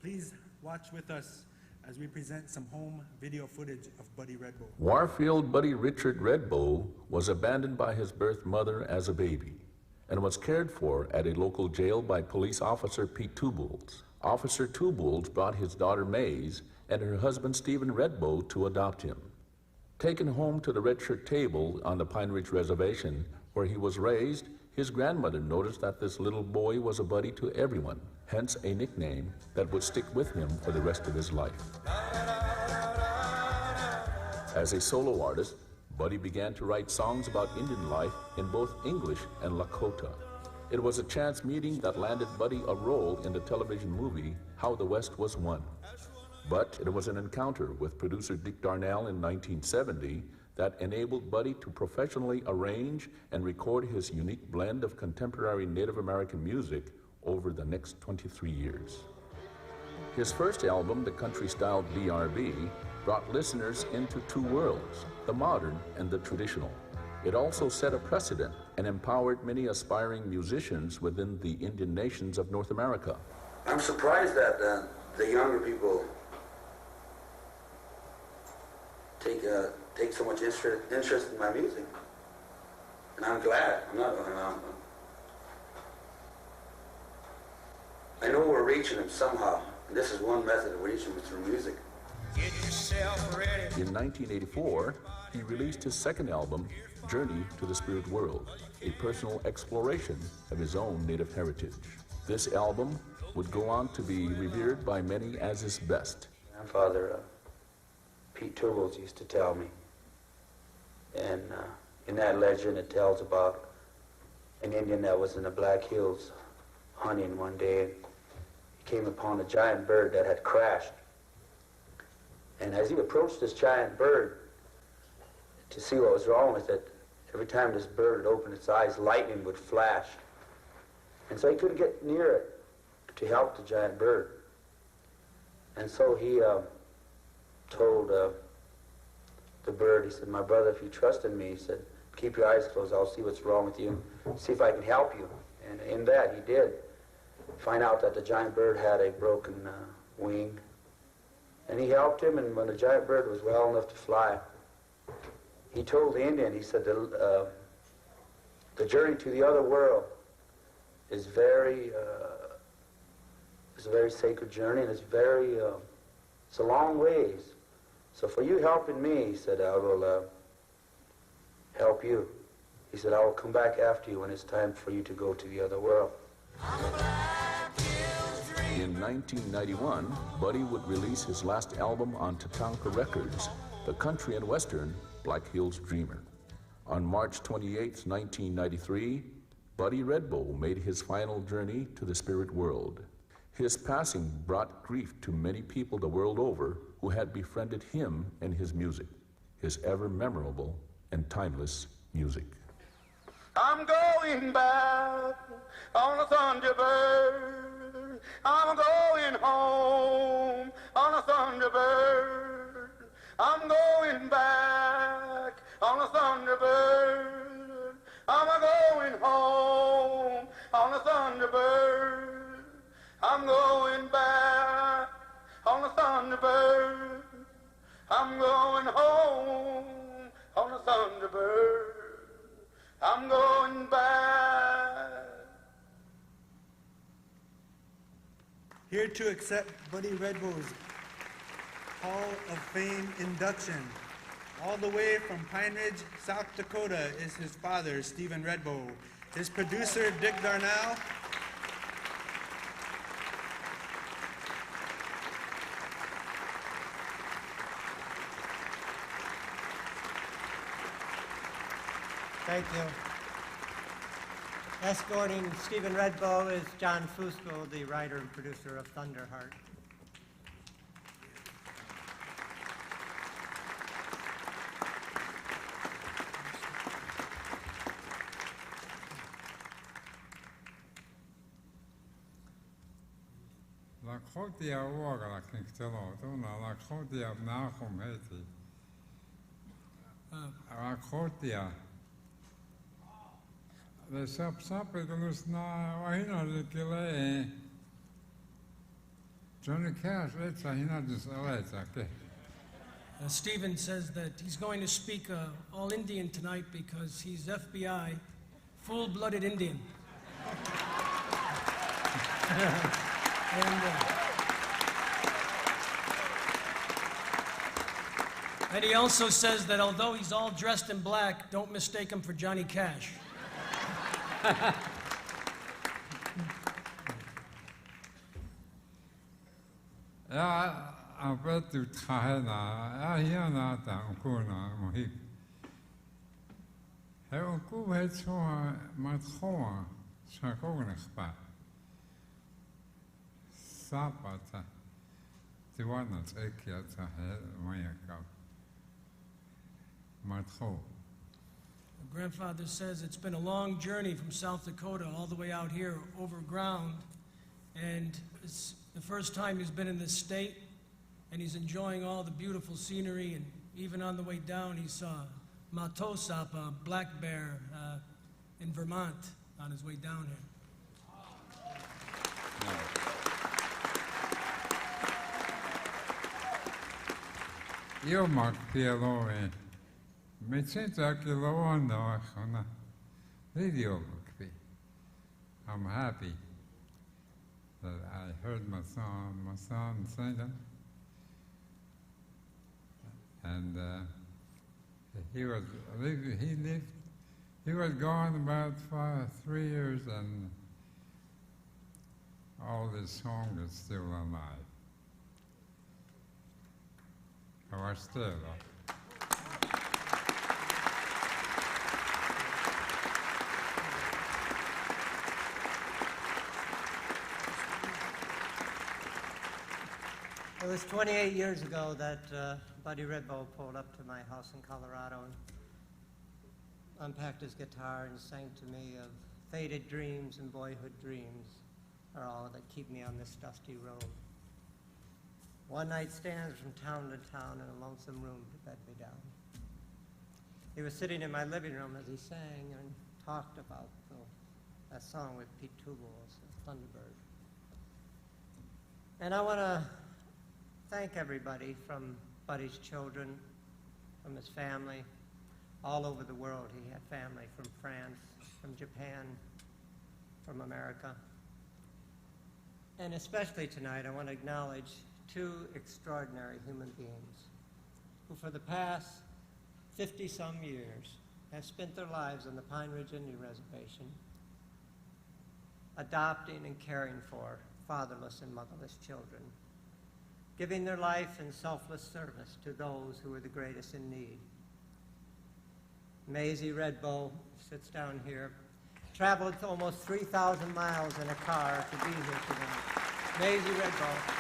Please watch with us as we present some home video footage of Buddy Redbow. Warfield Buddy Richard Redbow was abandoned by his birth mother as a baby and was cared for at a local jail by police officer Pete Tubolz. Officer Tubolz brought his daughter Mays and her husband Stephen Redbow to adopt him. Taken home to the Red Shirt table on the Pine Ridge Reservation where he was raised, his grandmother noticed that this little boy was a buddy to everyone, hence a nickname that would stick with him for the rest of his life. As a solo artist, Buddy began to write songs about Indian life in both English and Lakota. It was a chance meeting that landed Buddy a role in the television movie How the West Was Won. But it was an encounter with producer Dick Darnell in 1970 that enabled Buddy to professionally arrange and record his unique blend of contemporary Native American music over the next 23 years. His first album, the country-styled DRB, brought listeners into two worlds, the modern and the traditional. It also set a precedent and empowered many aspiring musicians within the Indian nations of North America. I'm surprised that the younger people take so much interest in my music, and I'm glad. I know we're reaching them somehow, and this is one method of reaching them through music. Get yourself ready. In 1984, he released his second album, Journey to the Spirit World, a personal exploration of his own native heritage. This album would go on to be revered by many as his best. Grandfather Pete Tubolz used to tell me, and in that legend it tells about an Indian that was in the Black Hills hunting one day, and he came upon a giant bird that had crashed. And as he approached this giant bird to see what was wrong with it, every time this bird would open its eyes, lightning would flash. And so he couldn't get near it to help the giant bird. And so he told the bird, he said, "My brother, if you trust in me," he said, "keep your eyes closed, I'll see what's wrong with you, see if I can help you." And in that he did find out that the giant bird had a broken wing. And he helped him, and when the giant bird was well enough to fly, he told the Indian, he said, the journey to the other world is a very sacred journey, and it's a long ways. So for you helping me, he said, I will help you. He said, I will come back after you when it's time for you to go to the other world. In 1991, Buddy would release his last album on Tatanka Records, the country and western Black Hills Dreamer. On March 28, 1993, Buddy Redbow made his final journey to the spirit world. His passing brought grief to many people the world over who had befriended him and his music, his ever memorable and timeless music. I'm going back on a Thunderbird. I'm going home on a Thunderbird. I'm going back on a Thunderbird. I'm going home on a Thunderbird. I'm going back on a Thunderbird. I'm going home on a Thunderbird. I'm going back. Here to accept Buddy Redbow's Hall of Fame induction, all the way from Pine Ridge, South Dakota, is his father, Stephen Redbow, his producer, Dick Darnell, Thank you. Escorting Stephen Redbow is John Fusco, the writer and producer of Thunderheart. Lakhotia uogala kinktelo, tuna lakhotia nahum heti. Lakhotia. The sap idulus na wahina likile. Johnny Cash, it's a hina just okay. Stephen says that he's going to speak all Indian tonight because he's FBI, full-blooded Indian. And he also says that although he's all dressed in black, don't mistake him for Johnny Cash. Ja, I bet you tahena, hear that unkuna mohik. He unku het so mathoa, shakognechpa. Sapata, tiwanat ekiata mayaka. Matho. My grandfather says it's been a long journey from South Dakota all the way out here over ground, and it's the first time he's been in this state, and he's enjoying all the beautiful scenery, and even on the way down he saw Matosap, a black bear in Vermont on his way down here. Io mak pielo me sento che lo ando a video book. I'm happy that I heard my son sing them. And he was gone about 3 years, and all this song is still alive. Or still. It was 28 years ago that Buddy Redbow pulled up to my house in Colorado and unpacked his guitar and sang to me of faded dreams and boyhood dreams are all that keep me on this dusty road. One night stands from town to town in a lonesome room to bed me down. He was sitting in my living room as he sang and talked about that song with Pete Tubals, Thunderbird. And I want to thank everybody from Buddy's children, from his family, all over the world. He had family from France, from Japan, from America. And especially tonight, I want to acknowledge two extraordinary human beings who for the past 50-some years have spent their lives on the Pine Ridge Indian Reservation, adopting and caring for fatherless and motherless children, giving their life in selfless service to those who are the greatest in need. Maisie Redbow sits down here, traveled almost 3,000 miles in a car to be here tonight. Maisie Redbow.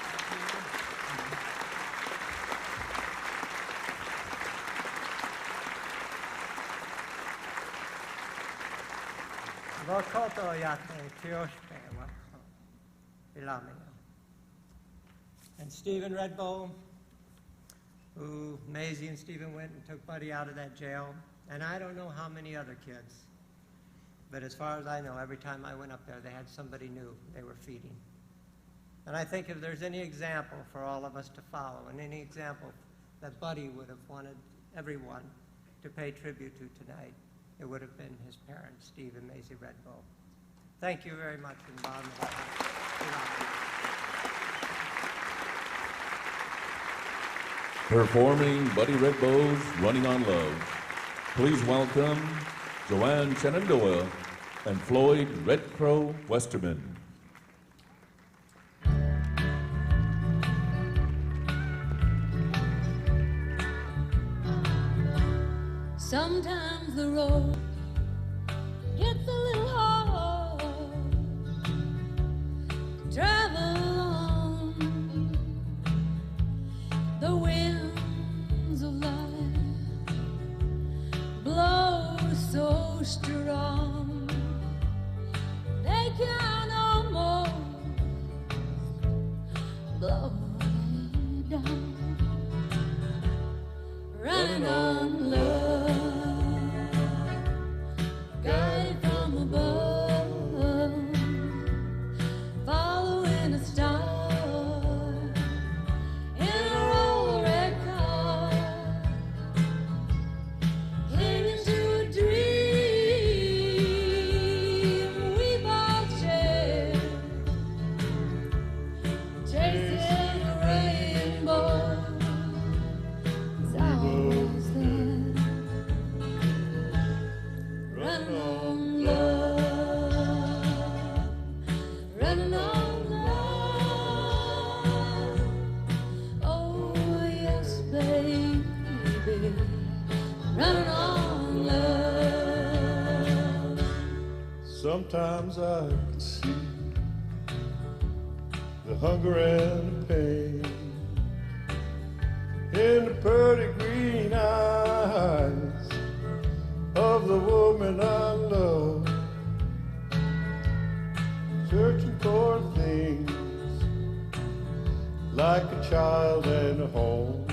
Vokoto yate kioshpe ilamia. And Stephen Redbow, who Maisie and Stephen went and took Buddy out of that jail, and I don't know how many other kids, but as far as I know, every time I went up there, they had somebody new they were feeding. And I think if there's any example for all of us to follow, and any example that Buddy would have wanted everyone to pay tribute to tonight, it would have been his parents, Steve and Maisie Redbow. Thank you very much from the bottom of our heart. Performing Buddy Redbow's Running on Love, please welcome Joanne Shenandoah and Floyd Red Crow Westerman. Sometimes the road gets a little hard to travel on. The winds of life blow so strong they can almost blow me down. Running on love, guided from above, following a star Sometimes I can see the hunger and the pain in the pretty green eyes of the woman I love, searching for things like a child and a home,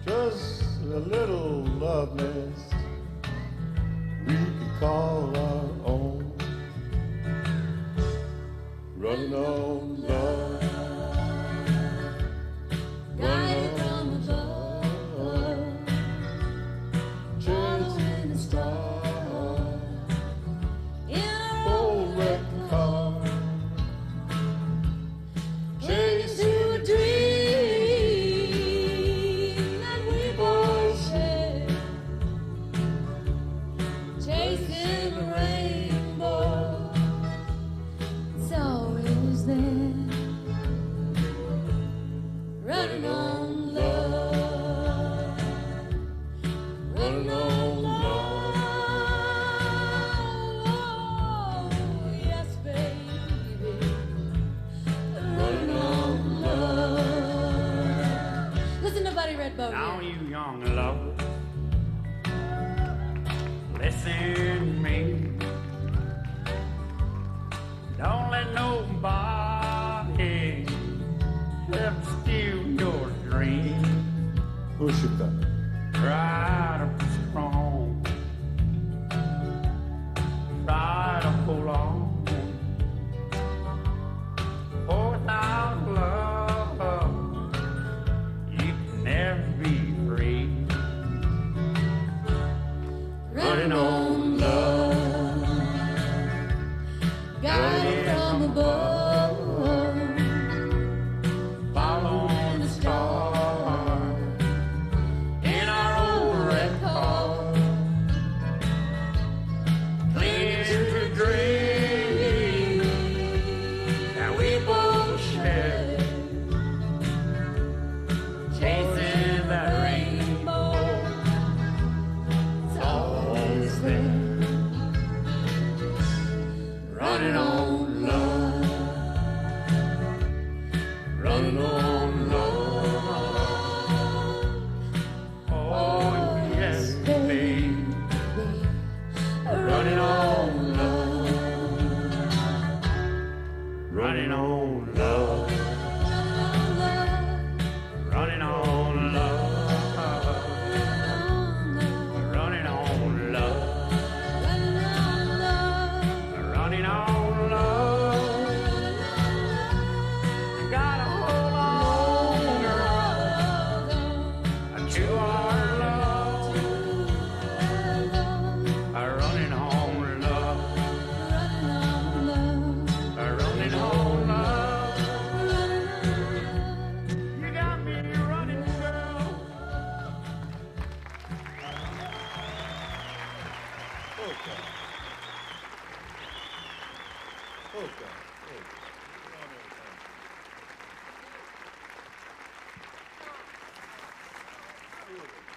just a little love nest we can call our own. Running on love, Guided from above, following the stars in our old red car, chasing a dream that we both share, chasing a rainbow. It's always there. Running on love, running on love, yes, baby, running on love. Listen to Buddy Redbow Now here. you young love, listen to me. Don't let nobody help steal your dream. push it back. Try to be strong, try to hold on. For without love, you can never be free. Running on love, guided from above, Following the stars in our old red car, clinging to dreams that we both share, chasing that rainbow. it's always there. Running on love, running on love. Oh, yes, baby, running on love, running on love, running on love, running on love, running on love. Gotta hold on, girl, to our love. Running on love, running on love. You got me running, girl. Okay. Okay. Okay.